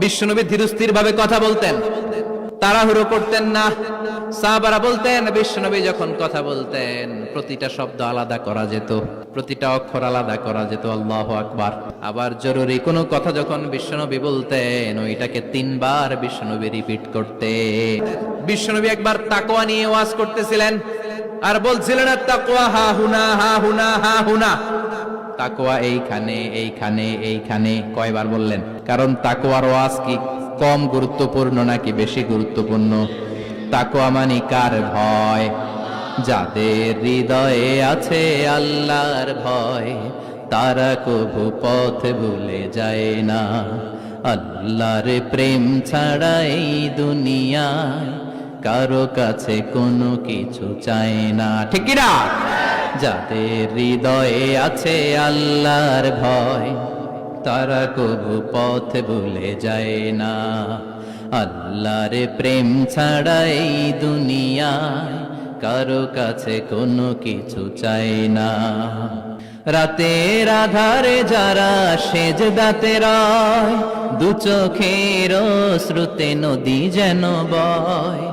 বিশ্বনবী ধীরস্থির ভাবে কথা বলতেন, তাড়াহুড়ো করতেন না। সাহাবারা বলতেন বিশ্বনবী যখন কথা বলতেন প্রতিটা শব্দ আলাদা করা যেত, প্রতিটা অক্ষর আলাদা করা যেত। আল্লাহু আকবার। আবার জরুরি কোনো কথা যখন বিশ্বনবী বলতেন ওইটাকে 3 বার বিশ্বনবী রিপিট করতে। বিশ্বনবী একবার তাকওয়া নিয়ে ওয়াজ করতেছিলেন আর বলছিলেন তাকওয়া হা হুনা হা হুনা হা হুনা। তাকওয়া এইখানে এইখানে এইখানে। কয়বার বললেন? কারণ তাকওয়ার ওয়াজ কি কম গুরুত্বপূর্ণ নাকি বেশি গুরুত্বপূর্ণ? তাকওয়া মানে কার ভয়? যাদের হৃদয়ে আছে আল্লাহর ভয় তারা কভু পথ ভুলে যায় না। আল্লাহর প্রেম ছাড়া এই দুনিয়ায় কারো কাছে কোনো কিছু চায় না, ঠিক কি না? যাদের হৃদয়ে আছে আল্লাহর ভয় তারা কভু পথ ভুলে যায় না। আল্লাহর প্রেম ছাড়া এই দুনিয়ায় কারো কাছে কোনো কিছু চায় না। রাতের আধারে যারা সেজদাতে রয় দু চোখের শ্রুতে নদী যেন বয়।